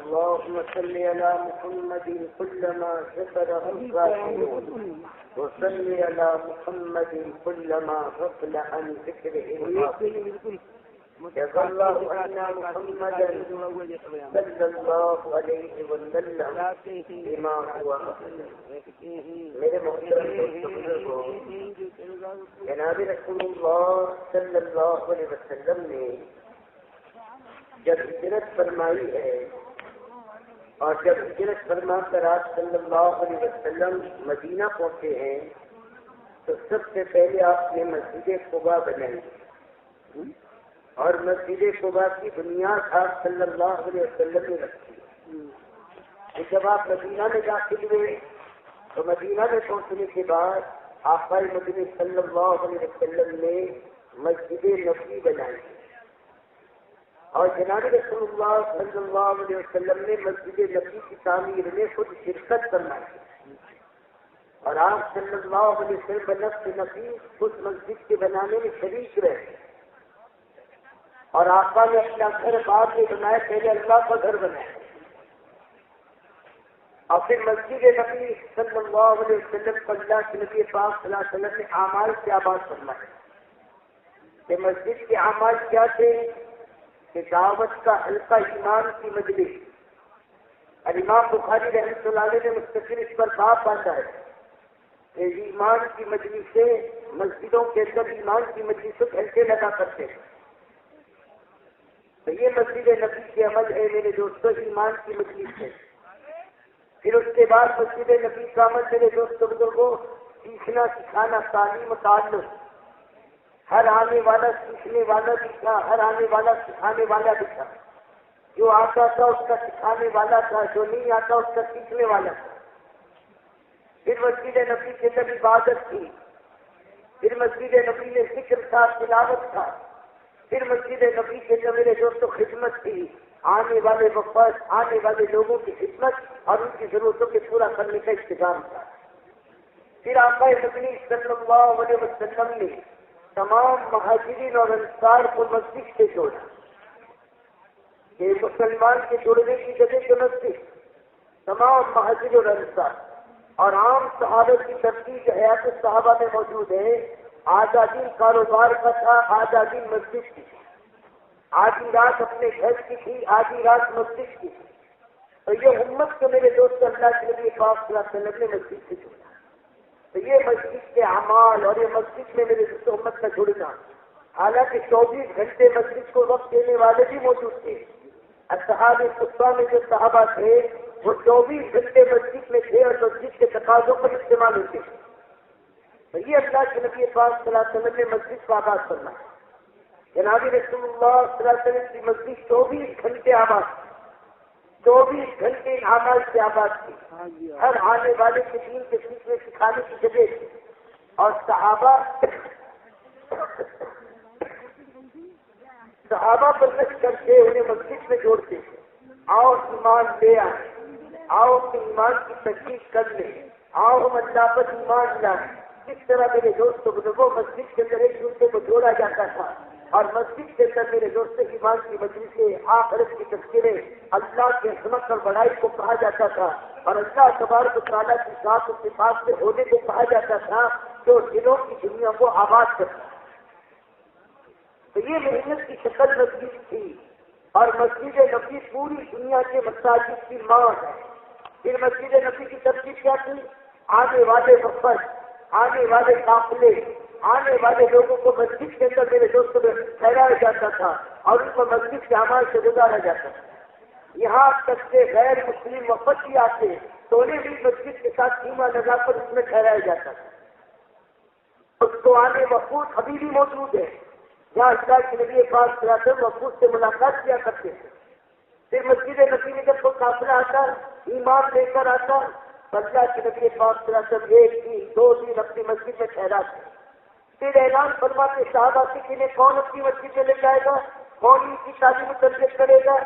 اللهم صل على محمد كلما ذكره الذاكرون وصل على محمد كلما غفل عن ذكره الغافلون جزا الله عنا محمدا صلى الله عليه وسلم بما هو میرے محترم دوستو جناب رسول اللہ صلی اللہ علیہ وسلم نے جب ہجرت فرمائی ہے اور جب ہجرت فرما کر آپ صلی اللہ علیہ وسلم مدینہ پہنچے ہیں تو سب سے پہلے آپ نے مسجد قباء بنائی اور مسجد قباء کی بنیاد آپ صلی اللہ علیہ وسلم نے رکھی. جب آپ مدینہ میں داخل ہوئے تو مدینہ میں پہنچنے کے بعد آقا مدنی صلی اللہ علیہ وسلم نے مسجد نبوی بنائی اور جناب رسول اللہ صلی اللہ علیہ وسلم نے مسجد نبوی کی تعمیر میں خود شرکت فرمائی اور آپ صلی اللہ علیہ وسلم بنفس نبی اس مسجد کے بنانے میں شریک رہے اور آقا نے اپنا گھر بعد میں بنایا، پہلے اللہ کا گھر بنایا اور پھر مسجد نبی صلی اللہ علیہ وسلم کو اللہ کے نبی پاک صلی اللہ علیہ وسلم نے اعمال سے آباد فرمایا کہ مسجد کے اعمال کیا تھے کہ دعوت کا حلقہ، ایمان کی مجلس. الامام بخاری رحمۃ اللہ علیہ نے مستقل اس پر باب باندھا ہے کہ ایمان کی مجلس سے مسجدوں کے اندر ایمان کی مجلسوں گھنٹے لگا کرتے ہیں. تو یہ مسجد نبی کے عمل ہے میرے دوستوں، ایمان کی مجلس ہے. پھر اس کے بعد مسجد نبی کا عمل میرے دوستوں بزرگوں سیکھنا سکھانا، تعلیم و تعلق. ہر آنے والا سیکھنے والا بھی تھا، ہر آنے والا سکھانے والا بھی تھا. جو آتا تھا اس کا سکھانے والا تھا، جو نہیں آتا اس کا سیکھنے والا تھا. پھر مسجد نبی کے اندر عبادت تھی، پھر مسجد نبی میں ذکر تھا، تلاوت تھا. پھر مسجد نبی کے اندر میرے دوستوں خدمت تھی، آنے والے وفد، آنے والے لوگوں کی خدمت اور ان کی ضرورتوں کے پورا کرنے کا انتظام تھا. پھر آقا مدنی صلی اللہ علیہ وسلم نے تمام مہاجرین اور انصار کو مسجد سے جوڑا کہ مسلمان کے جڑنے کی جگہ جو مسجد، تمام مہاجر اور انصار اور عام صحابہ کی ترتیب حیات صحابہ میں موجود ہے. آدھا دن کاروبار کا تھا، آدھا دن مسجد کی تھی، آدھی رات اپنے گھر کی تھی، آدھی رات مسجد کی تھی. تو یہ امت کو میرے دوست اللہ کے نبی پاک صلی اللہ علیہ وسلم نے مسجد سے جوڑا. تو یہ مسجد کے اعمال اور یہ مسجد میں میرے دوست امت کا جڑنا، حالانکہ 24 گھنٹے مسجد کو وقت دینے والے بھی موجود تھے. اصحاب صفہ میں جو صحابہ تھے وہ 24 گھنٹے مسجد میں تھے اور مسجد کے تقاضوں پر استعمال ہوتے تھے. تو یہ اللہ کے نبی پاک صلی اللہ علیہ وسلم نے مسجد کو آباد کرنا ہے. جناب رسول اللہ صلی اللہ علیہ وسلم کی مسجد 24 گھنٹے آباد، 24 گھنٹے ان اعمال سے آباد تھی. ہر آنے والے کے دین کے سیکھنے سکھانے کی جگہ تھی. اور صحابہ پر رکھ کر کے انہیں مسجد میں جوڑتے تھے. آؤ ایمان لے آئیں، آؤ کہ ایمان کی تجدید کر لیں، آؤ ہم اللہ پر ایمان لائیں. اس طرح میرے دوستوں بزرگوں مسجد کے اندر ایک دوسرے کو جوڑا جاتا تھا اور مسجد کے اندر میرے دوست ایمان کی مجلسیں، آخرت کی تذکرے، اللہ کی عظمت اور بڑائی کو کہا جاتا تھا اور اللہ تبارک و تعالیٰ کی ذات و صفات سے ہونے کو کہا جاتا تھا جو دلوں کی دنیا کو آباد کرتا. تو یہ محنت کی شکل مسجد تھی اور مسجد نبی پوری دنیا کے مساجد کی ماں ہے. پھر مسجد نبی کی ترتیب کیا تھی؟ آنے والے وفد، آنے والے قافلے، آنے والے لوگوں کو مسجد کے اندر میرے دوستوں میں ٹھہرایا جاتا تھا اور ان کو مسجد کے اعمال سے گزارا جاتا تھا. یہاں تک کہ غیر مسلم وفد بھی آتے تو انہیں بھی مسجد کے ساتھ سیما لگا کر اس میں ٹھہرایا جاتا تھا. اس کو آنے وفود ابھی بھی موجود ہے جہاں اللہ کے نبی پاک صلی اللہ علیہ وسلم وفود سے ملاقات کیا کرتے تھے. پھر مسجد نبی میں جب کوئی قافلہ آتا، ایمان لے کر آتا، اللہ کے نبی پاک صلی اللہ علیہ وسلم 1 دن 2 دن اپنی مسجد میں ٹھہراتے. پھر اعلان فرماتے صحابہ کہ کون اپنی مسجد میں لے جائے گا، کون ان کی تعلیم و تربیت کرے گا.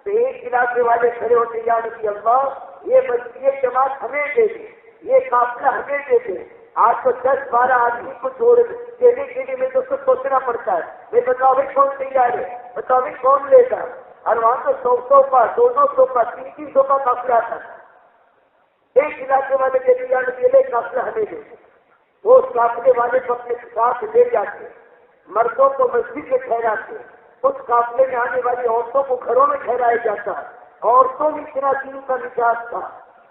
تو ایک علاقے والے کھڑے ہوتے یا نبی اللہ یہ مسجد جماعت ہمیں دے دے، یہ قافلہ ہمیں دے دے. آج تو 10-12 آدمی کو چھوڑ دینے کے لیے میں تو سوچنا پڑتا ہے. میں بتاؤ کون تیار ہے، بتاؤ کون لے گا. اور وہاں تو 100 کا 200 کا 300 کا قافلہ تھا. ایک علاقے والے کے لیے قافلہ ہمیں دے وہ اس قافلے والے کو اپنے ساتھ لے جاتے, مردوں کو مسجد میں ٹھہراتے, اس قافلے میں آنے والی عورتوں کو گھروں میں ٹھہرایا جاتا. عورتوں میں اتنا دین کا مزاج تھا,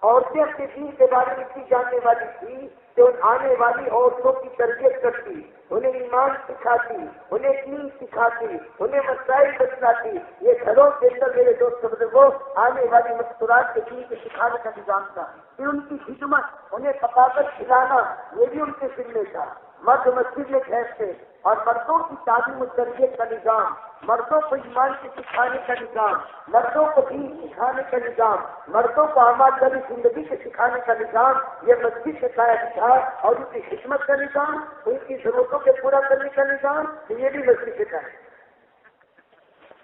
عورتیں اپنے دین کے بارے میں اتنی جاننے والی تھی کہ ان آنے والی عورتوں کی تربیت کرتی, انہیں ایمان سکھاتی, انہیں دین سکھاتی, انہیں مسائل بتلاتی. یہ گھروں کے اندر میرے دوست بزرگوں آنے والی مستورات کے دین کے سکھانے کا نظام تھا. پھر ان کی خدمت, انہیں پکا کر کھلانا, یہ بھی ان کے ذمے تھا. مرد مسجد میں ٹھہرتے اور مردوں کی تعلیم و تربیت کا نظام, مردوں کو ایمان کے سکھانے کا نظام, مردوں کو دین سکھانے کا نظام, مردوں کو اعمال والی زندگی کے سکھانے کا نظام, یہ مسجد سے قائم تھا. اور ان کی خدمت کا نظام, ان کی ضرورتوں کے پورا کرنے کا نظام, یہ بھی مسجد سے قائم.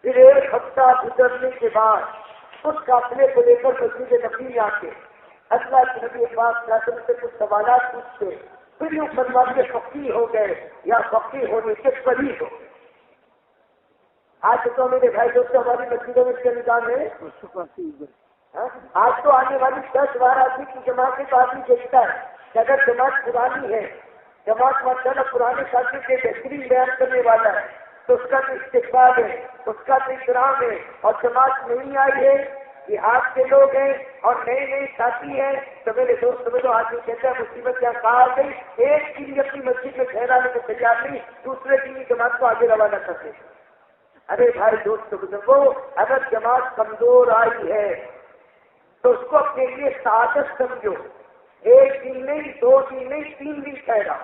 پھر ایک ہفتہ گزرنے کے بعد اس قافلے کو لے کر مسجد نبی آتے, اللہ کے نبی پاک صلی اللہ علیہ وسلم سے کچھ سوالات پوچھتے, پھر یوں فرماتے کے فقیر ہو گئے یا فقیر ہونے کے قریب ہو. آج تو میرے بھائی دوست ہماری مسجدوں میں کیا نظام ہے, آج تو آنے والی 10-12 آدمی کی جماعت سے تو آدمی دیکھتا ہے کہ اگر جماعت پرانی ہے, جماعت ماشاءاللہ پرانے ساتھی کے بہترین بیان کرنے والا ہے, تو اس کا تو استقبال ہے, اس کا تو احترام ہے. اور جماعت نہیں آئی ہے, دیہات کے لوگ ہیں اور نئے نئے ساتھی ہیں, تو میرے دوست میں تو آدمی کہتا ہے مصیبت کیا کہا گئی, ایک دن اپنی مسجد میں ٹھہرانے کو تیار نہیں, دوسرے دن کی جماعت کو آگے روانہ کرتے. ارے بھائی دوست بزرگوں, اگر جماعت کمزور آئی ہے تو اس کو اپنے لیے سعادت سمجھو. ایک دن نہیں, 2 دن نہیں, 3 دن ٹھہرا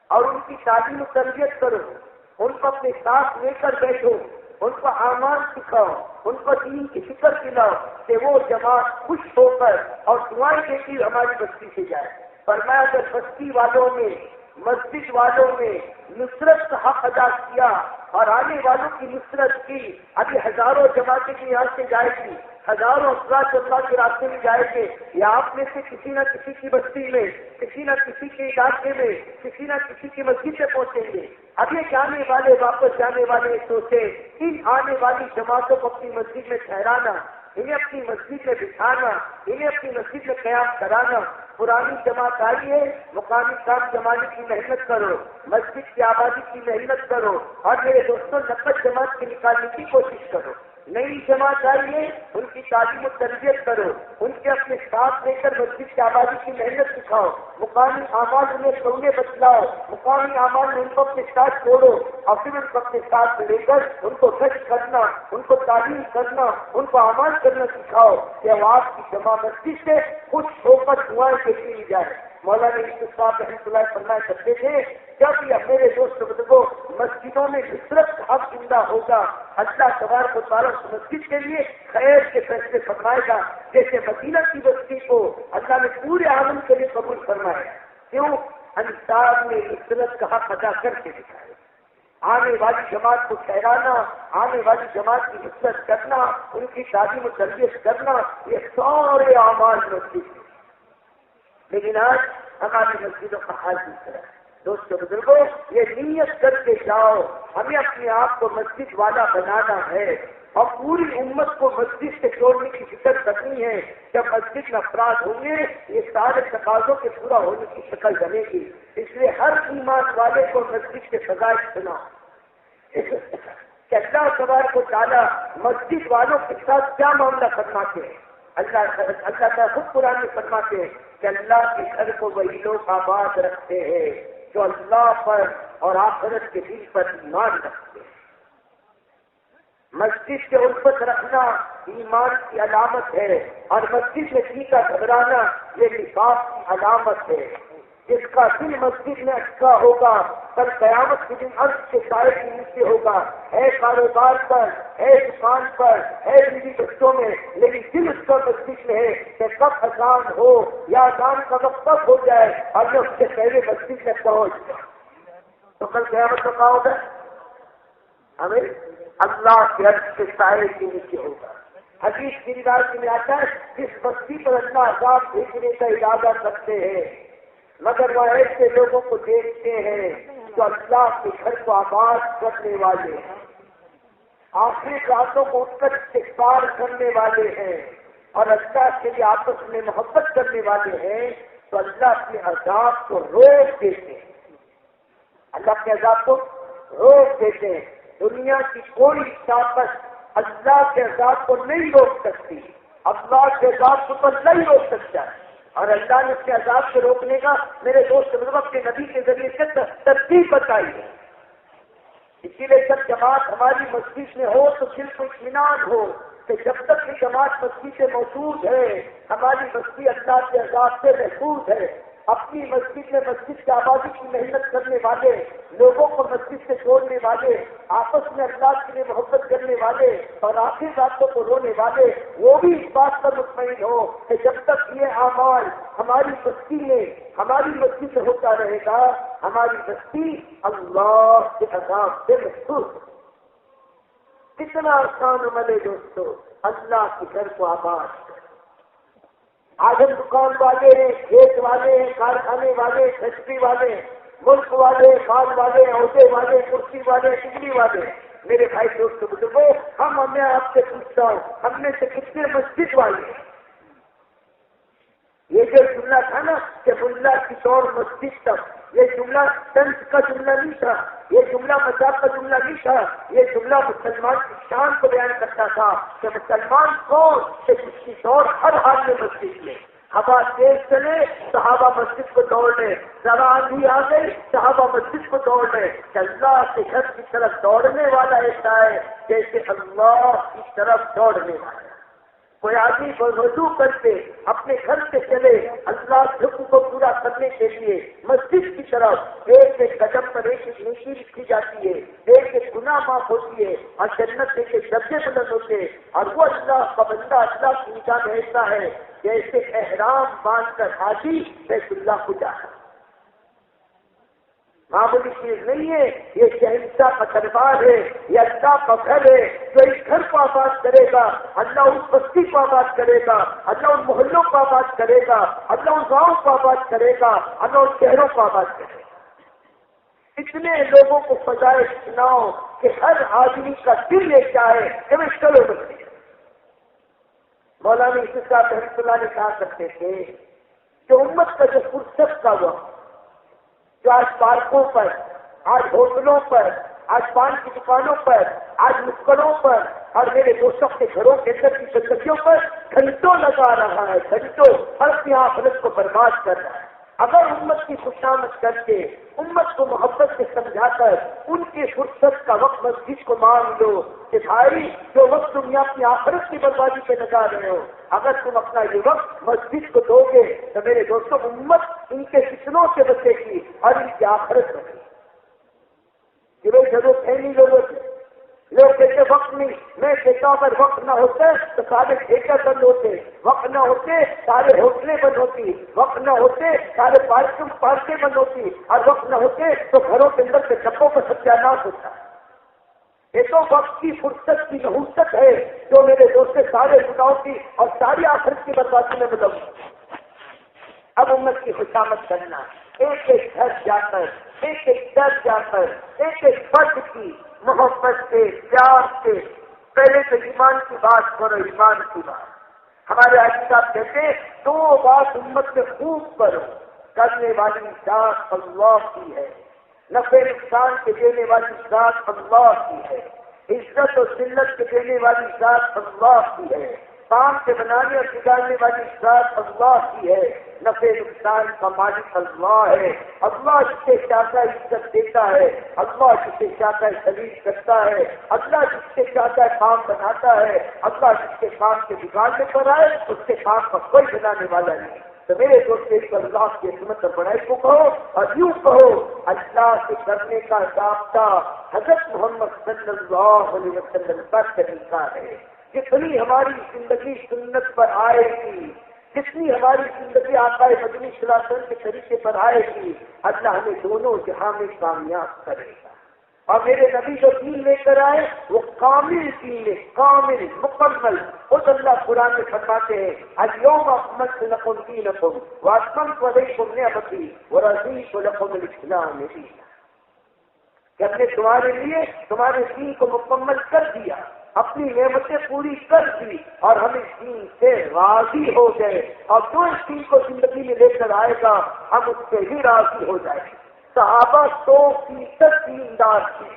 اور ان کی تعلیم و تربیت کرو, ان کو اپنے ساتھ لے کر بیٹھو, ان کو اعمال سکھاؤ, ان کو دین کی فکر دلاؤ کہ وہ جماعت خوش ہو کر اور دعائیں دیتی ہماری بستی سے جائے. فرمایا اگر بستی والوں نے, مسجد والوں نے نصرت کا حق ادا کیا اور آنے والوں کی نصرت کی, ابھی ہزاروں جماعتیں کی یہاں سے جائے گی, ہزاروں افراد اللہ کے راستے میں جائے گے, یا آپ میں سے کسی نہ کسی کی بستی میں, کسی نہ کسی کے علاقے میں, کسی نہ کسی کی مسجد سے پہنچیں گے. ابھی جانے والے واپس جانے والے سوچے, ان آنے والی جماعتوں کو اپنی مسجد میں ٹھہرانا, انہیں اپنی مسجد میں بٹھانا, انہیں اپنی مسجد میں قیام کرانا. پرانی جماعت آئی ہے, مقامی کام جمانے کی محنت کرو, مسجد کی آبادی کی محنت کرو, اور میرے دوستوں 90 جماعت کی نکالنے کی کوشش کرو. نئی جماعت آئی ہے, ان کی تعلیم و تربیت کرو, ان کے اپنے ساتھ لے کر مسجد کی آبادی کی محنت سکھاؤ, مقامی اعمال انہیں سونے بتلاؤ, مقامی اعمال میں ان کو اپنے ساتھ چھوڑو, اور پھر ان کو اپنے ساتھ لے کر ان کو سچ کرنا, ان کو تعلیم کرنا, ان کو اعمال کرنا سکھاؤ کہ وہ آپ کی جمع مسجد سے خوش ہو کر دعائیں دیتی جائے. مولانا یوسف صاحب رحمۃ اللہ فرمایا کرتے تھے, جب یہ میرے دوست بزرگوں مسجدوں میں نصرت کا حق زندہ ہوگا, اللہ تبارک و تعالیٰ مسجد کے لیے خیر کے فیصلے فرمائے گا, جیسے مدینہ کی بستی کو اللہ نے پورے عالم کے لیے قبول فرمایا. کیوں؟ انصار نے نصرت کا حق ادا کر کے دکھایا. آنے والی جماعت کو ٹھہرانا, آنے والی جماعت کی نصرت کرنا, ان کی تعلیم و تربیت کرنا, یہ سارے اعمال مسجد ہیں. لیکن آج ہماری مسجدوں کا حال دوسرا ہے. دوستوں بزرگوں, یہ نیت کر کے جاؤ, ہمیں اپنے آپ کو مسجد والا بنانا ہے اور پوری امت کو مسجد سے چھوڑنے کی فکر کرنی ہے. جب مسجد میں افراد ہوں گے, یہ سارے تقاضوں کے پورا ہونے کی شکل بنے گی. اس لیے ہر ایمان والے کو مسجد کے فضائل سنا کہ اللہ تبارک و تعالیٰ مسجد والوں کے ساتھ کیا معاملہ فرماتے ہیں. اللہ کا خود قرآن میں فرماتے ہیں کہ اللہ کے گھر کو وہی لوگ آباد رکھتے ہیں جو اللہ پر اور آخرت کے دین پر ایمان رکھتے ہیں. مسجد سے الفت رکھنا ایمان کی علامت ہے, اور مسجد میں جی کا گھبرانا یہ نفاق کی علامت ہے. جس کا دل مسجد میں اٹکا ہوگا پر قیامت کے دن عرش کے سائے کے نیچے ہوگا, ہے کاروبار پر, ہے دکان پر, ہے بیوی بچوں میں, لیکن دل اس کا مسجد میں ہے کہ کب اذان ہو یا اذان کا وقت کب ہو جائے اور میں اس سے پہلے مسجد میں پہنچ جاؤں, تو کل قیامت کا کہا ہوگا ہمیں اللہ کے عرش کے سائے کے نیچے ہوگا. حدیث کی روایت میں آتا ہے جس بستی پر اللہ عذاب بھیجنے کا ارادہ کرتے ہیں, مگر وہ ایسے لوگوں کو دیکھتے ہیں جو اللہ کے گھر کو آباد کرنے والے ہیں. آخری راتوں کو اٹھ کر استغفار کرنے والے ہیں اور اللہ کے لیے آپس میں محبت کرنے والے ہیں تو اللہ کے عذاب کو روک دیتے ہیں. اللہ کے عذاب کو روک دیتے ہیں. دنیا کی کوئی طاقت اللہ کے عذاب کو نہیں روک سکتی. اللہ کے عذاب کو تو نہیں روک سکتا ہے. اور اللہ نے اس کے عذاب سے روکنے کا میرے دوست بزرگ کے نبی کے ذریعے سے ترتیب بتائی ہے. اسی لیے جب جماعت ہماری مسجد میں ہو تو دل کو اطمینان ہو کہ جب تک یہ جماعت مسجد سے موجود ہے ہماری مسجد اللہ کے عذاب سے محفوظ ہے. اپنی مسجد میں مسجد کی آبادی کی محنت کرنے والے، لوگوں کو مسجد سے جوڑنے والے، آپس میں اللہ کے لیے محبت کرنے والے اور آخری راتوں کو رونے والے، وہ بھی اس بات پر مطمئن ہو کہ جب تک یہ اعمال ہماری بستی میں ہماری مسجد سے ہوتا رہے گا ہماری بستی اللہ کے عذاب سے محفوظ. کتنا آسان عمل ہے دوستو اللہ کے گھر کو آباد. آج ہم دکان والے ہیں، کھیت والے ہیں، کارخانے والے، فیکٹری والے، ملک والے، خان والے، عہدے والے، کرسی والے، ڈگری والے. میرے بھائی دوست بزرگوں، میں آپ سے پوچھتا ہوں ہم میں سے کتنے مسجد والے ہیں؟ یہ جو جملہ تھا نا کہ ملا کی طور مسجد تک، یہ جملہ طنز کا جملہ نہیں تھا، یہ جملہ مذاق کا جملہ نہیں تھا، یہ جملہ مسلمان کی شان کو بیان کرتا تھا کہ مسلمان کون کہ جس کی طور ہر حال میں مسجد میں. ہوا تیز چلے صحابہ مسجد کو دوڑ لے، ذرا آندھی آ گئی صحابہ مسجد کو دوڑ لے. کہ اللہ کے گھر کی طرف دوڑنے والا ایسا ہے جیسے اللہ کی طرف دوڑنے والا. کوئی آدمی وضو کر کے اپنے گھر سے چلے اللہ کے حکم کو پورا کرنے کے لیے مسجد کی طرف، ایک ایک قدم پر ایک ایک نیکی لکھی جاتی ہے، ایک ایک گناہ معاف ہوتی ہے اور جنت کے درجے بلند ہوتے ہیں. اور وہ اللہ کا بندہ اللہ کی نگاہ میں ایسا ہے جیسے احرام باندھ کر حاجی بیت اللہ کو جاتا. معمولی چیز نہیں ہے، یہ شہنشاہ کا دربار ہے، یہ اللہ کا گھر ہے. جو اس گھر کو آباد کرے گا اللہ اس بستی کو آباد کرے گا، اللہ ان محلوں کو آباد کرے گا، اللہ ان گاؤں کو آباد کرے گا، اللہ ان شہروں کو آباد کرے گا. اتنے لوگوں کو سجائے سناؤ کہ ہر آدمی کا دل یہ چاہے کہ میں چلو بستی. مولانا یوسف صاحب رحمۃ اللہ نے کہا کرتے تھے کہ امت کا جو فرصت کا وقت، جو آج پارکوں پر، آج ہوٹلوں پر، آج پان کی دکانوں پر، آج نکڑوں پر اور میرے دوستوں کے گھروں کے اندر کی زندگیوں پر گھنٹوں لگا رہا ہے، گھنٹوں ہر اپنی آخرت کو برباد کر رہا ہے. اگر امت کی خوشامد کر کے امت کو محبت سے سمجھا کر ان کی فرصت کا وقت مسجد کو مانگ لو کہ بھائی جو وقت تم اپنی آخرت کی بربادی پہ لگا رہے ہو، اگر تم اپنا یہ وقت مسجد کو دو گے تو میرے دوستوں امت ان کے فتنوں سے بچے گی اور ان کی آخرت بچے گی. کہ بھائی ضرورت ہے نہیں ضرورت ہے. لوگ کہتے وقت نہیں، میں کہتا ہوں اگر وقت نہ ہوتا تو سارے ٹھیکے بند ہوتے، وقت نہ ہوتے سارے ہوٹلیں بند ہوتی، وقت نہ ہوتے سارے پارکیں بند ہوتی، اور وقت نہ ہوتے تو گھروں کے اندر کے ڈبوں کا ستیاناش ہوتا. یہ تو وقت کی فرصت کی نحوست ہے جو میرے دوست سارے گناہوں کی اور ساری آخرت کی بربادی میں بدل. اب امت کی خوشامد کرنا، ایک ایک گھر جا کر، ایک ایک در جا کر، ایک ایک فرد کی محبت سے، پیار سے. پہلے تو ایمان کی بات کرو، ایمان کی بات. ہمارے حاجی صاحب کہتے دو بات امت میں خوب کرو. کرنے والی ذات اللہ کی ہے، نفع نقصان کے دینے والی ذات اللہ کی ہے، عزت و ذلت کے دینے والی ذات اللہ کی ہے، کام کے بنانے اور بگاڑنے والی ذات اللہ کی ہے، نفع نقصان کا مالک اللہ ہے. اللہ جس سے چاہتا ہے عزت دیتا ہے، اللہ جس سے چاہتا ہے ذلیل کرتا ہے، اللہ جس سے چاہتا ہے کام بناتا ہے، اللہ جس کے کام کے بگاڑنے پر آئے اس کے کام کا کوئی بنانے والا نہیں. تو میرے دوست ایک اللہ کی عظمت اور بڑائی کو کہو اور یوں کہو اللہ سے کرنے کا ضابطہ حضرت محمد صلی اللہ علیہ وسلم کا طریقہ ہے. جتنی ہماری زندگی سنت پر آئے گی، جتنی ہماری زندگی آقا مدنی صلی اللہ علیہ وسلم کے طریقے پر آئے گی، اللہ ہمیں دونوں جہاں میں کامیاب کرے گا. اور میرے نبی جو دین لے کر آئے وہ کامل دین ہے، کامل مکمل. خود اللہ قرآن میں فرماتے ہیں الیوم اکملت لکم دینکم واتممت علیکم نعمتی ورضیت لکم الاسلام دینا. کہ ہم نے تمہارے لیے تمہارے دین کو مکمل کر دیا، اپنی نعمتیں پوری کر دی اور ہم اس دین سے راضی ہو گئے، اور جو اس دین کو زندگی میں لے کر آئے گا ہم اس سے ہی راضی ہو جائیں گے۔ صحابہ 100% دیندار تھے،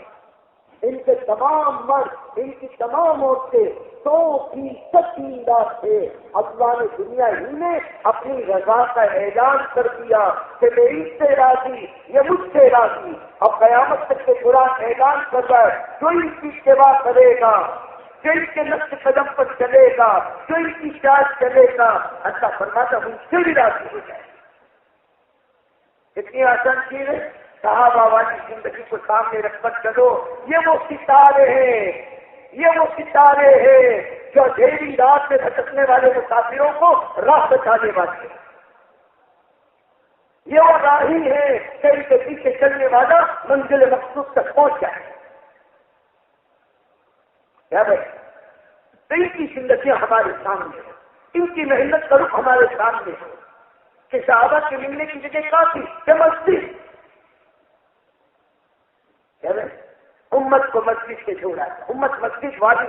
ان کے تمام مرد، ان کی تمام عورتیں 100% دیندار تھے۔ اللہ نے دنیا ہی میں اپنی رضا کا اعلان کر دیا کہ میں اس سے راضی، یہ مجھ سے راضی، اور قیامت تک کے قرآن اعلان کر رہا ہے جو ان کی اتباع کرے گا، جو ان کے نقش قدم پر چلے گا، جو ان کی شاید چلے گا، اللہ فرماتا مجھ سے بھی راضی ہو جائے۔ اتنی آسان چیز ہے، صحابہ والی زندگی کو سامنے رکھ کر چلو۔ یہ وہ ستارے ہیں، یہ وہ ستارے ہیں جو اندھیری رات میں بھٹکنے والے مسافروں کو راہ بتانے والے ہیں۔ یہ وہ راہی ہے کہ ان کے پیچھے چلنے والا منزل مقصود تک پہنچ جائے۔ کیا بھائی، ان کی زندگیاں ہمارے سامنے ہیں، ان کی محنت کا رخ ہمارے سامنے ہے کہ صحابہ کے ملنے کی جگہ کافی کہ مسجد، امت کو مسجد سے جوڑا ہے، امت مسجد والی۔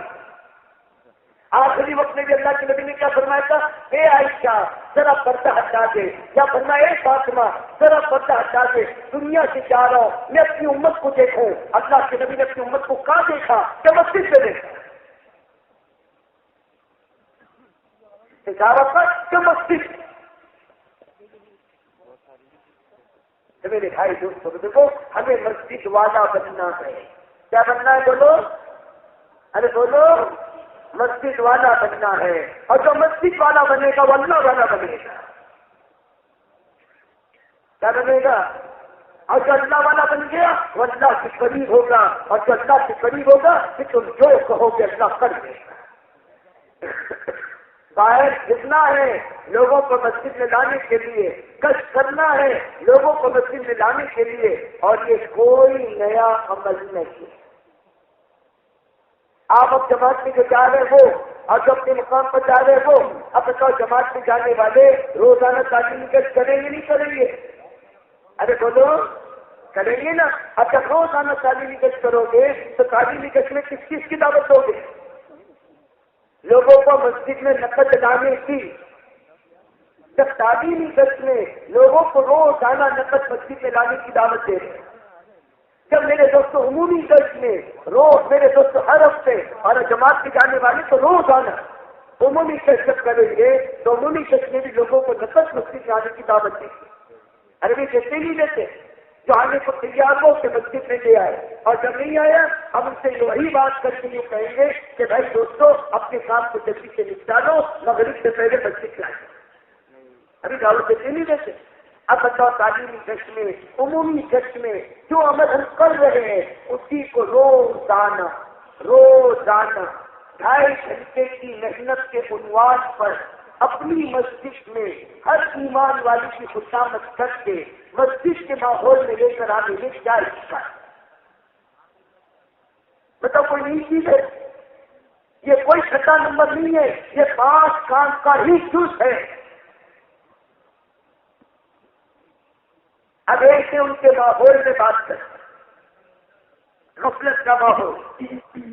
آخری وقت میں بھی اللہ کے نبی نے کیا فرمایا تھا؟ اے عائشہ ذرا پردہ ہٹا دے، یا فرمایا اے فاطمہ ذرا پردہ ہٹا دے، دنیا سے جا رہا ہوں میں اپنی امت کو دیکھوں۔ اللہ کے نبی نے اپنی امت کو کہاں دیکھا؟ کہ مسجد سے دیکھا، کہ مسجد۔ میرے بھائی دوستوں کو دیکھو، ہمیں مسجد والا بننا ہے۔ کیا بننا ہے؟ بولو، ارے بولو، مسجد والا بننا ہے۔ اور جو مسجد والا بنے گا وہ اللہ والا بنے گا۔ کیا بنے گا؟ اور جو اللہ والا بن گیا وہ اللہ کے قریب ہوگا، اور جو اللہ کے قریب ہوگا کہ تم جو کہو گے اللہ کر دے گا۔ باہر جتنا ہے لوگوں کو مسجد میں لانے کے لیے، کشٹ کرنا ہے لوگوں کو مسجد میں لانے کے لیے، اور یہ کوئی نیا عمل نہیں۔ آپ اب جماعت میں جو جا رہے ہو اور جو اپنے مقام پر جا رہے ہو، اب بتاؤ جماعت میں جانے والے روزانہ تعلیمی گشت کریں گے نہیں کریں گے؟ ارے بولو، کریں گے نا۔ اب جب روزانہ تعلیمی گشت کرو گے تو تعلیمی گشت میں کس چیز کی دعوت دو گے؟ لوگوں کو مسجد میں نقد لانے کی۔ جب تعلیمی گشت میں لوگوں کو روزانہ نقد مسجد میں لانے کی دعوت دے رہے ہیں، جب میرے دوستوں عمومی گشت میں روز، میرے دوستوں ہر ہفتے، اور جماعت کے جانے والے تو روزانہ عمومی گشت کریں گے تو عمومی گشت میں بھی لوگوں کو نقد مسجد میں آنے کی دعوت دے گی۔ عربی دیتے نہیں دیتے، جو آنے کو تیار ہو کہ مسجد میں لے آئے، اور جب نہیں آیا ہم ان سے وہی بات کر کے یہ کہیں گے کہ بھائی دوستو اپنے کام کو جلدی سے نپٹا لو، مغرب سے پہلے مسجد لائیں۔ ابھی دعوت دیتے نہیں دیتے۔ اب بتاؤ تعلیمی گشت میں، عمومی گشت میں جو عمل ہم کر رہے ہیں اسی کو روزانہ 2.5 گھنٹے کی محنت کے عنوان پر اپنی مسجد میں ہر ایمان والی کی خوشامد کر کے مسجد کے ماحول میں لے کر آنے میں کیا حصہ ہے؟ بتاؤ، کوئی نئی چیز ہے؟ یہ کوئی چھٹا نمبر نہیں ہے، یہ 5 کام کا ہی جز ہے۔ اب ایسے ان کے ماحول میں بات کریں، غفلت کا ماحول،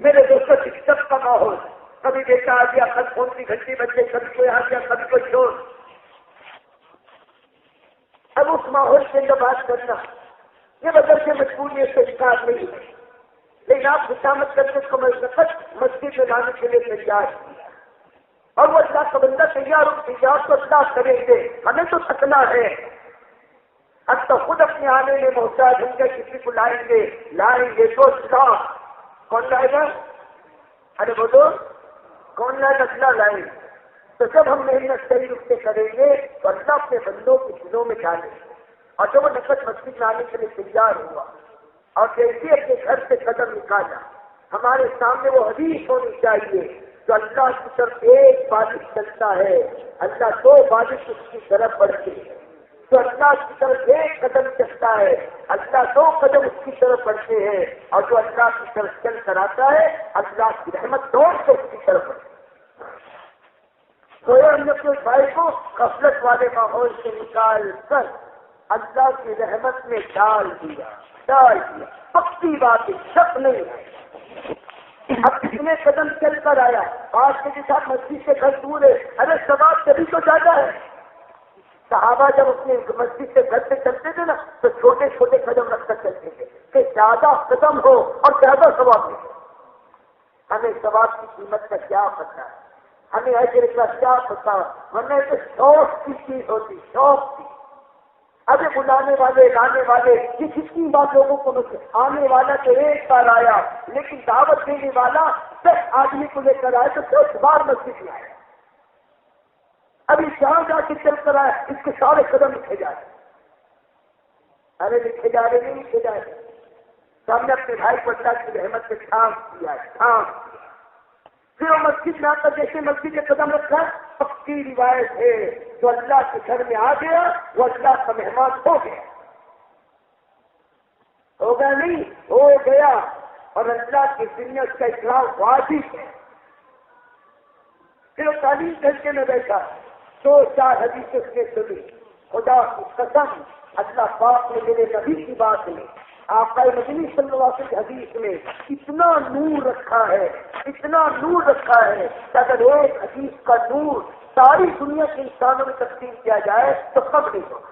میرے دوستوں شکست کا ماحول، کبھی بیٹا آ گیا، کل فون کی گھنٹی بج گئی، کبھی کوئی آ گیا، کبھی کوئی شور۔ اب اس ماحول کے اندر بات کرنا یہ بدل کے مجبوری سے شکار نہیں ہے، لیکن آپ خوشامد کر کے اس کو مسجد میں لانے کے لیے تیار کیا، اور وہ اللہ کا بندہ تیار ہو، تیار تو اللہ کریں گے، ہمیں تو تھکنا ہے۔ اب تو خود اپنے آنے میں محتاج ہوں گے، کسی کو لائیں گے تو اللہ کون لائے گا؟ ارے بولو، کون لائے گا؟ اللہ لائیں گے۔ تو جب ہم محنت صحیح رخ سے کریں گے تو اللہ اپنے بندوں کے دلوں میں ڈالیں گے، اور جب وہ نقد مسجد میں آنے کے لیے تیار ہوا اور جیسے اپنے گھر سے قدم نکالا، ہمارے سامنے وہ حدیث ہونی چاہیے جو اللہ کی طرف ایک بارش چلتا ہے، اللہ 2 بارش اس کی طرف بڑھتی ہے، تو اللہ کی طرف 1 قدم چلتا ہے، اللہ 2 قدم اس کی طرف بڑھتے ہیں، اور جو اللہ کی طرف چل کر آتا ہے اللہ کی رحمت دوڑ سے اس کی طرف بڑھتی ہے۔ تو ہم نے اپنے بھائی کو غفلت والے ماحول سے نکال کر اللہ کی رحمت نے ڈال دیا پکی بات ہے، شک نہیں ہے۔ اب کتنے قدم چل کر آیا، آج کے ساتھ مسجد سے گھر دور ہے، ارے ثواب کبھی تو زیادہ ہے۔ صحابہ جب اپنے مسجد سے گھر سے چلتے تھے نا تو چھوٹے چھوٹے قدم رکھ کر چلتے تھے کہ زیادہ قدم ہو اور زیادہ ثواب ملے۔ ہمیں ثواب کی قیمت کا کیا پتہ ہے، ہمیں اجر کا کیا پتہ، ہمیں تو شوق کی چیز ہوتی، شوق کی۔ ابھی بلانے والے لانے والے یہ کتنی بات لوگوں کو آنے والا تو ایک بار آیا، لیکن دعوت دینے والا 10 آدمی کو لے کر آئے تو 10 بار مسجد میں آیا۔ ابھی جہاں جا کے چل کر آئے اس کے سارے قدم لکھے جا رہے، ارے لکھے جا رہے نہیں لکھے جا رہے۔ تو ہم نے اپنے بھائی کو اللہ کی رحمت سے تھام کیا۔ پھر وہ مسجد میں آ کر جیسے مسجد کے قدم رکھا، پکی روایت ہے جو اللہ کے گھر میں آ گیا وہ اللہ کا مہمان ہو گیا، ہوگا نہیں ہو گیا، اور اللہ کی دنیا اس کا اکرام واجب ہے۔ پھر وہ تعلیم گھنٹے میں بیٹھا، 2-4 حدیث اس نے سنی، خدا کی قسم اللہ پاک نے میرے نبی کی بات میں آقا مدنی صلی اللہ علیہ وسلم کی حدیث میں اتنا نور رکھا ہے، اتنا نور رکھا ہے کہ اگر ایک حدیث کا نور ساری دنیا کے انسانوں میں تقسیم کیا جائے تو کم نہیں ہوگا۔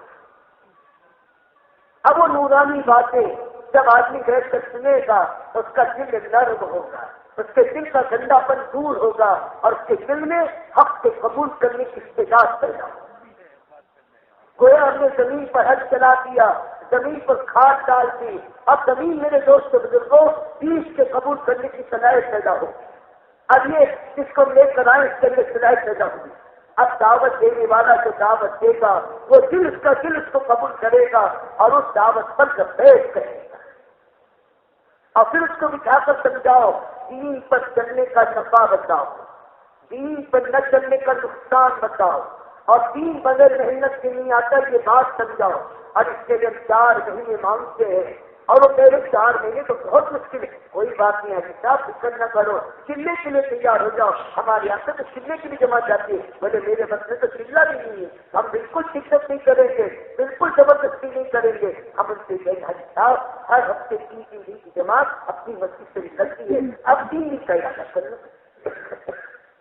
اب وہ نورانی باتیں جب آدمی بیٹھ کر سنے گا تو اس کا دل نرم ہوگا، اس کے دل کا گندا پن دور ہوگا، اور اس کے دل میں حق کو قبول کرنے کی استعداد پیدا ہوگی۔ گویا ہم نے زمین پر حج چلا دیا، زمین پر کھاد ڈال دی، اب زمین میرے دوست بزرگوں بیج کے قبول کرنے کی صلاحیت پیدا ہو۔ اب یہ جس کو لے کر آئے اس کے لیے صلاحیت پیدا ہوئی۔ اب دعوت دینے والا جو دعوت دے گا وہ دل اس کو قبول کرے گا اور اس دعوت پر پیش کرے گا، اور پھر اس کو بٹھا کر سمجھاؤ، دین پر چلنے کا نفع بتاؤ، دین پر نہ چلنے کا نقصان بتاؤ، اور دین بغیر محنت کے نہیں آتا یہ بات سمجھاؤ۔ اور اس کے لیے 4 مہینے مانگتے ہیں، اور وہ پہلے 4 مہینے تو بہت مشکل ہے، کوئی بات نہیں ہے، صاحب فکر نہ کرو، چلنے کے لیے تیار ہو جاؤ۔ ہمارے یہاں سے تو چلنے کے لیے جمع جاتی ہے، بولے میرے مسئلے تو چلنا بھی نہیں ہے، ہم بالکل شکست نہیں کریں گے، بالکل زبردستی نہیں کریں گے۔ ہم ان سے کہیں حاجی صاحب ہر ہفتے 3 دن کی جماعت اپنی مسجد سے نکلتی ہے، اب دین نہیں کہا کرنا،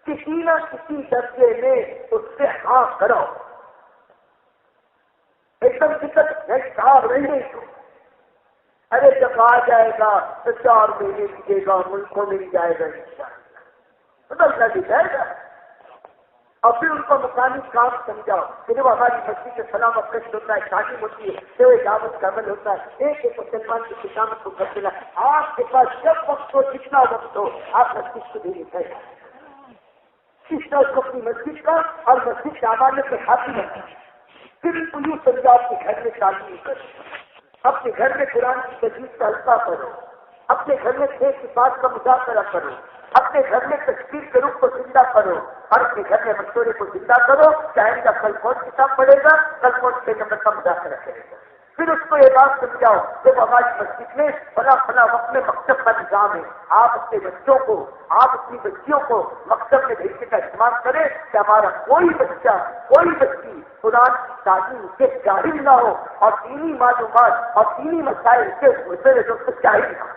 کسی نہ کسی درجے میں اس سے ہاں کرو، ایک دم دقت ہے صاحب رہنے کو۔ ارے جب آ جائے گا تو 4 مہینے دیجیے گا، ملکوں میں نہیں جائے گا انشاءاللہ، بدلنا بھی جائے گا۔ اور پھر ان کو مقامی کام سمجھاؤ، پھر وہ ہماری مسجد سے سلام افرش ہوتا ہے، تعلیم ہوتی ہے، تو دعوت کا عمل ہوتا ہے، ایک ایک مسلمان کی قیامت کو کر دینا۔ آپ کے پاس جب وقت ہو، جتنا وقت ہو، آپ مسجد کو بھی لکھیں، اس طرح کو اپنی مسجد کا اور مسجد کے عمالے کے حاصل رکھیں۔ پھر ان کو یوں سمجھا اپنے گھر میں تعلیم کرو، اپنے گھر میں قرآن کی تجوید کا حلقہ کرو، اپنے گھر میں 6 صفات کا مذاکرہ کرو، اپنے گھر میں تشکیل کے روح کو زندہ کرو، اور اپنے گھر میں مشورے کو زندہ کرو، چاہے گا کل کون کتاب پڑھے گا، کل کون 6 نمبر کا مذاکرہ کرے گا۔ پھر اس کو یہ بات سمجھاؤ کہ ہماری مسجد میں فلاں وقت میں مکتب کا نظام ہے، آپ اپنے بچوں کو، آپ اپنی بچیوں کو مکتب میں بھیجنے کا اہتمام کریں کہ ہمارا کوئی بچہ کوئی بچی قرآن کی تعلیم سے جاہل نہ ہو، اور دینی معلومات اور دینی مسائل کے میرے دوست جاہل نہ ہو۔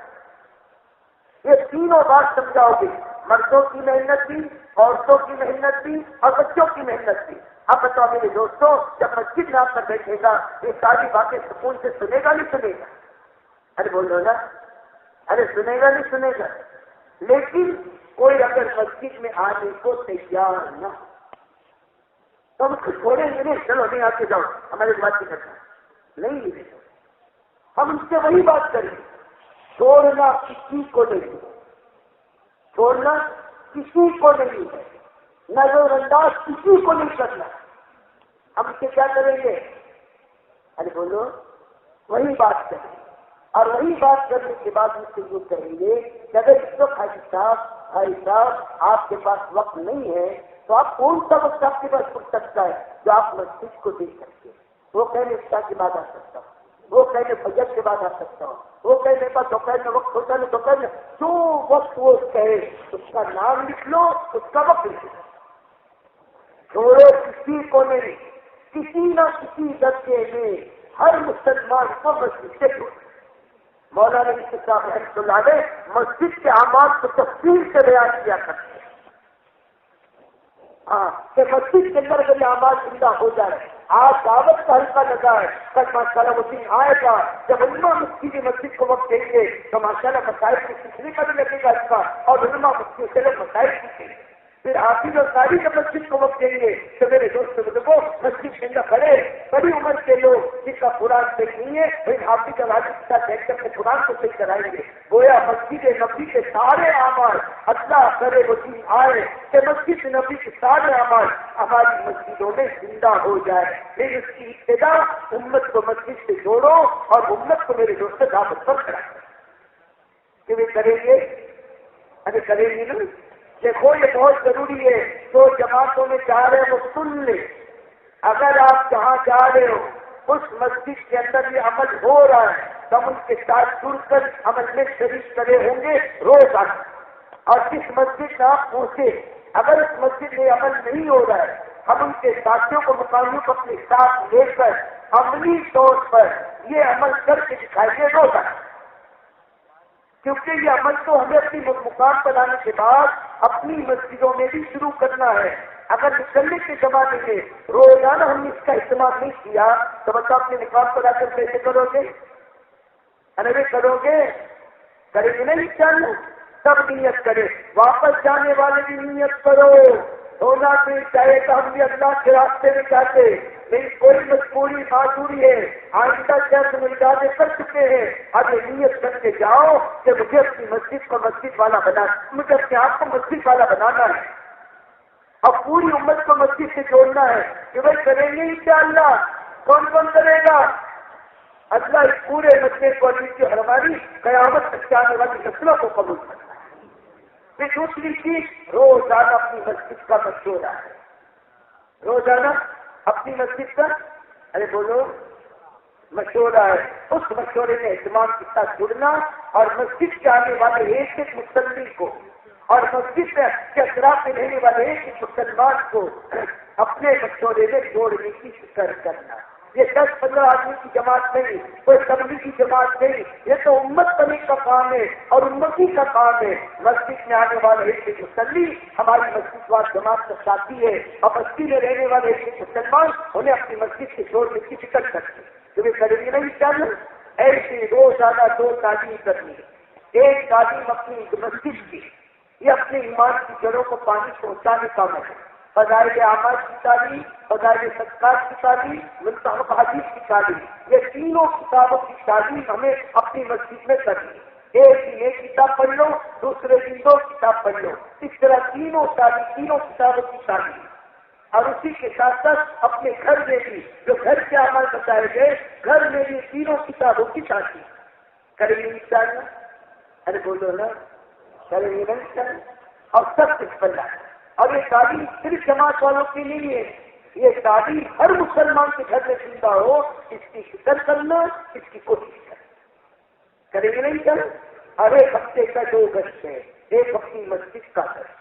یہ تینوں بات سمجھاؤ گے، مردوں کی محنت بھی، عورتوں کی محنت بھی، اور بچوں کی محنت بھی۔ اب بتاؤ میرے دوستوں، جب مسجد میں آپ کر بیٹھے گا یہ ساری باتیں سکون سے سنے گا نہیں سنے گا؟ ارے بول رہے نا، ارے سنے گا نہیں سنے گا؟ لیکن کوئی اگر مسجد میں آنے کو تیار نہ تو ہم اس کو چھوڑیں گے نہیں، چلو نہیں آتے جاؤ، ہماری بات نہیں کرتا، نہیں، ہم ان سے وہی بات کریں گے، چھوڑنا کسی کو نہیں، چھوڑنا کسی کو نہیں ہے، نظر انداز کسی کو نہیں کرنا۔ ہم اس سے کیا کریں گے؟ ارے بولو، وہی بات کریں گے، اور وہی بات کرنے کے بعد مجھ سے یہ کہیں گے کہ اگر اس وقت بھائی صاحب آپ کے پاس وقت نہیں ہے تو آپ کون سا وقت آپ کے پاس پڑ سکتا ہے جو آپ مسجد کو دیکھ سکتے ہیں؟ وہ کہنے عشاء کے بعد آ سکتا ہوں، وہ کہنے فجر کے بعد آ سکتا ہوں، وہ کہنے کا دوپہر میں وقت ہوتا ہے دوپہر میں، جو وقت وہ کہے اس کا نام لکھ لو، اس کا وقت لکھ لو، چھوڑو کسی کو نہیں، کسی نہ کسی درجے میں ہر مسلمان کو مسجد سے جوڑے. مولانا یوسف صاحب رحمۃ اللہ علیہ مسجد کے اعمال کو تفصیل سے بیان کیا کرتے ہیں. ہاں کہ مسجد کے اندر اگر یہ اعمال زندہ ہو جائے. آج دعوت کا حلقہ لگا ہے, کل ماشاءاللہ وہ دن آئے گا جب علماء مفتی کی مسجد کو وقت دیں گے تو ماشاءاللہ مسائل کی سلسلے کا بھی لگے گا اس کا, اور علماء مفتی سے لوگ مسائل سیکھیں گے. پھر حافظ اور قاری جب مسجد کو وقت دیں گے تو میرے دوست بزرگوں مسجد کے اندر کھڑے بڑی عمر کے لوگ جس کا قرآن صحیح نہیں ہے وہی حافظ اور حافظ کے ساتھ بیٹھ کر کے قرآن کو صحیح کرائیں گے. گویا مسجد نبی کے سارے اعمال اللہ کرے وہ دن آئے کہ مسجد نبی کے سارے اعمال ہماری مسجدوں میں زندہ ہو جائے. لیکن اس کی ابتدا امت کو مسجد سے جوڑو اور امت کو میرے دوست دعوت پر کرائیں. کہ وہ کریں گے, ارے کریں گے نا. دیکھو یہ بہت ضروری ہے. جو جماعتوں میں جا رہے ہیں وہ سن لیں. اگر آپ جہاں جا رہے ہو اس مسجد کے اندر یہ عمل ہو رہا ہے تو ہم ان کے ساتھ جڑ کر عمل میں شریک کرے ہوں گے روز آنا. اور جس مسجد میں آپ پہنچے اگر اس مسجد میں عمل نہیں ہو رہا ہے ہم ان کے ساتھیوں کو مقامیوں کو اپنے ساتھ لے کر عملی طور پر یہ عمل کر کے دکھائیے روز آنا. کیونکہ یہ عمل تو ہمیں اپنی مقام پر لانے کے بعد اپنی مسجدوں میں بھی شروع کرنا ہے. اگر نکلنے کے زمانے میں روزانہ ہم نے اس کا استعمال نہیں کیا تو بس اپنے مقام پر آ کر کیسے کرو گے؟ ارے کرو گے, کریں گے نہیں چاہیے. سب نیت کرے, واپس جانے والے بھی نیت کرو. ہونا بھی چاہے تو ہم بھی اللہ کے راستے میں جاتے, نہیں کوئی مجبوری معذوری ہے, آئندہ جب ہم ارادے کر چکے ہیں اب یہ نیت کر کے جاؤ کہ مجھے اپنی مسجد کو مسجد والا بنانا, مجھے اپنے آپ کو مسجد والا بنانا ہے. اب پوری امت کو مسجد سے جوڑنا ہے کہ بھائی کریں گے انشاءاللہ. کون کون کرے گا؟ اللہ اس پورے مسجد کو عزیز کی ہماری قیامت تک آنے والی نسلوں کو قبول کرنا ہے. پھر دوسری چیز روزانہ اپنی مسجد کا مشورہ ہے. روزانہ اپنی مسجد کا ارے بولو مشورہ ہے. اس مشورے میں اہتمام کے ساتھ جڑنا اور مسجد کے آنے والے ایک ایک مسلمان کو اور مسجد کے اطراف میں رہنے والے ایک ایک مسلمان کو اپنے مشورے میں جوڑنے کی فکر کرنا. یہ 10-15 آدمی کی جماعت نہیں, کوئی تبلیغی کی جماعت نہیں, یہ تو امت بنی کا کام ہے اور امتی کا کام ہے. مسجد میں آنے والے ایک ایک مسلم ہماری مسجد وار جماعت کا ساتھی ہے اور بستی میں رہنے والے ایک ایک مسلمان انہیں اپنی مسجد سے جوڑنے کی فکر کرتے ہیں. تمہیں کریں گے نہیں چاہیے ایسی روزانہ 2 تعلیم کرنی ہے. ایک تعلیم اپنی مسجد کی, یہ اپنے ایمان کی جڑوں کو پانی پہنچانے کا عمل ہے. فضائل اعمال کی تعلیم, فضائل صدقات کی تعلیم, منتخب حدیث کی تعلیم, یہ تینوں کتابوں کی تعلیم ہمیں اپنی مسجد میں کرنی ہے. ایک دن ایک کتاب پڑھ لو, دوسرے دن 2 کتاب پڑھ لو, اس طرح تینوں کتابوں کی تعلیم. اور اسی کے ساتھ ساتھ اپنے گھر میں بھی جو گھر کے اعمال بتائے گئے گھر میں بھی تینوں کتابوں کی تعلیم کریں گے انشاءاللہ. ارے بولو نا, کریں گے نہیں چاہیے. اور سب کچھ بننا ہے. اور یہ تعلیم صرف جماعت والوں کی نہیں ہے, یہ تعلیم ہر مسلمان کے گھر میں زندہ ہو, اس کی فکر کرنا, اس کی کوشش کرنا. کریں گے نہیں چاہیے. اور ایک ہفتے کا 2 گھنٹے ہے, ایک اپنی مسجد کا ہے.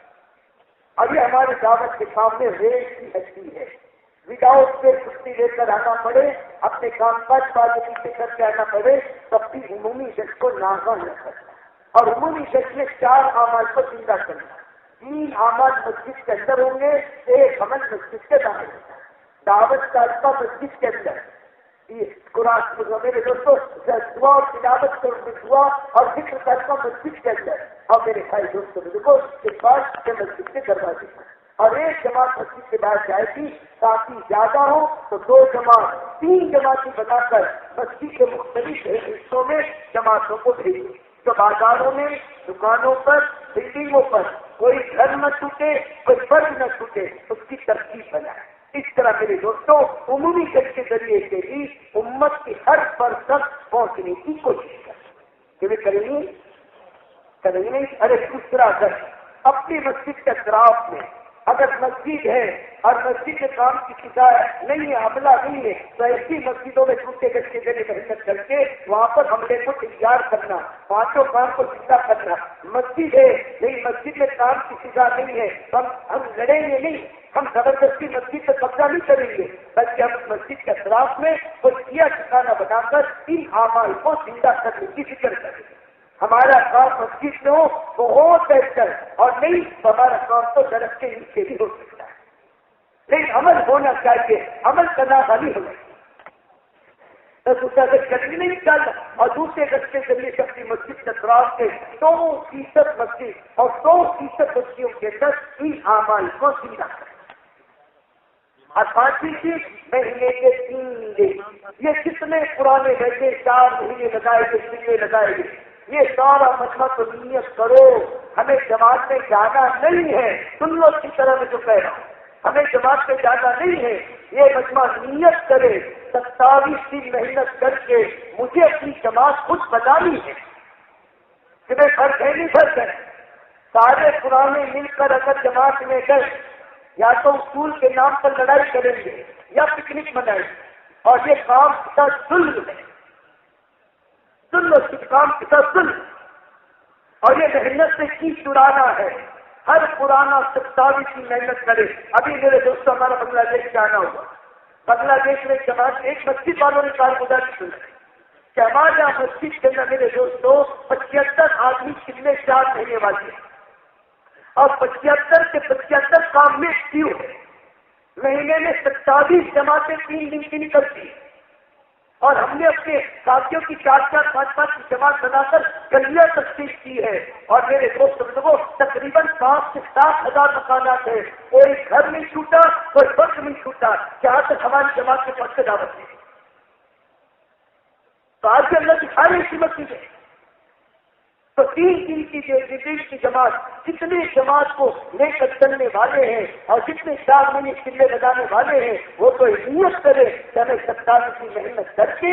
ابھی ہمارے دعوت کے سامنے ریٹ کی ہستی ہے. وداؤٹ پہ چھٹی لے کر آنا پڑے, اپنے کام کاج بازو پیچھے کر کے آنا پڑے, تب بھی عمومی شخص کو ناکام نہ کرنا. اور عمومی شخص میں 4 اعمال کو زندہ کرنا. 3 اعمال مسجد کے اندر ہوں گے, 1 عمل مسجد کے باہر ہوگا. دعوت کا رقبہ مسجد کے اندر, قرآن میرے دوستوں دعا اور تلاوت کو دعا اور ذکر کا رقبہ مسجد کے اندر. اور میرے بھائی دوستوں کو اس بات کے مسجد کے دروازے پر. اور 1 جماعت مسجد کے باہر جائے گی, کافی زیادہ ہو تو 2 جماعت 3 جماعتیں بنا کر مسجد کے مختلف حصوں میں جماعتوں کو بھیجیں. تو بازاروں میں, دکانوں پر, بلڈنگوں پر کوئی گھر نہ چھوٹے, کوئی فرد نہ چھوٹے, اس کی ترتیب بنائے. اس طرح میرے دوستوں عمومی شخص کے ذریعے سے بھی امت کی ہر فرد تک پہنچنے کی کوشش کریں. کریں گے نہیں. ارے دوسرا گھر اپنی مسجد کے اطراف میں اگر مسجد ہے اور مسجد کے کام کی فضا نہیں ہے، عملہ نہیں ہے، تو ایسی مسجدوں میں ٹوٹے گچے دینے محنت کر کے وہاں پر حملے کو تیار کرنا، پانچوں کام کو زندہ کرنا۔ مسجد ہے نہیں، مسجد میں کام کی فضا نہیں ہے، ہم لڑیں گے نہیں، ہم زبردستی مسجد پہ قبضہ نہیں کریں گے، بلکہ ہم مسجد کے اطراف میں کوئی کیا ٹھکانا بنا کر ان اعمال کو زندہ کرنے کی فکر کریں گے۔ ہمارا کام مسجد میں ہو بہت بہتر، اور نہیں تو ہمارا کام تو درخت کے نیچے بھی ہو سکتا ہے، لیکن عمل ہونا چاہیے، عمل کرنا نہیں ہونا چاہیے۔ دوسرا گلی نہیں نکالنا، اور دوسرے گز کے ذریعے سے اپنی مسجد کے اطراف سے 100% مسجد اور 100% بچیوں کے تحت ان اعمال کو زندہ کریں۔ اور پانچویں چیز، مہینے کے 3 دن، یہ کتنے پرانے بیٹھے 4 مہینے لگائے گے، مہینے لگائے گے، یہ سارا مجمع تو نیت کرو ہمیں جماعت میں جانا نہیں ہے۔ سن لو اچھی طرح میں جو کہہ رہا ہوں، ہمیں جماعت میں جانا نہیں ہے، یہ مجمع نیت کرے 27 دن محنت کر کے مجھے اپنی جماعت خود بنانی ہے کہ میں فرق ہے نہیں فرق ہے۔ سارے پرانے مل کر اگر جماعت میں گئے، یا تو اصول کے نام پر لڑائی کریں گے یا پکنک منائیں گے، اور یہ کام کا ظلم ہے، کام کا ظلم، اور یہ محنت سے کی چرانا ہے۔ ہر پرانا 27 کی محنت کرے۔ ابھی میرے دوستوں ہمارا بنگلہ دیش جانا ہوا، بنگلہ دیش میں جماعت ایک مسجد والوں نے کارگزاری سنا کہ ہمارے یہاں مسجد کے اندر میرے دوستوں 75 آدمی کتنے 4 مہینے والے ہیں، اور 75 کے 75 کام میں کیوں ہے۔ مہینے میں 27 جماعتیں 3 دن کی نکلتی، اور ہم نے اپنے ساتھیوں کی 4-4 5-5 کی جماعت بنا کر گلیاں تقسیم کی ہے، اور میرے دوست لوگوں تقریباً 5 سے 7 ہزار مکانات ہیں، کوئی گھر نہیں چھوٹا، کوئی وقت نہیں چھوٹا، جہاں تک ہماری جماعت کے پاس سے دعوت ہے۔ تو آج کے اللہ کی ساری قیمت کی ہے، تو 3 دن کی جماعت جتنے جماعت کو لے کر چلنے والے ہیں اور جتنے 4 مہینے چلے لگانے والے ہیں، وہ تو نیت کرے کہ ہمیں 27 کی محنت کر کے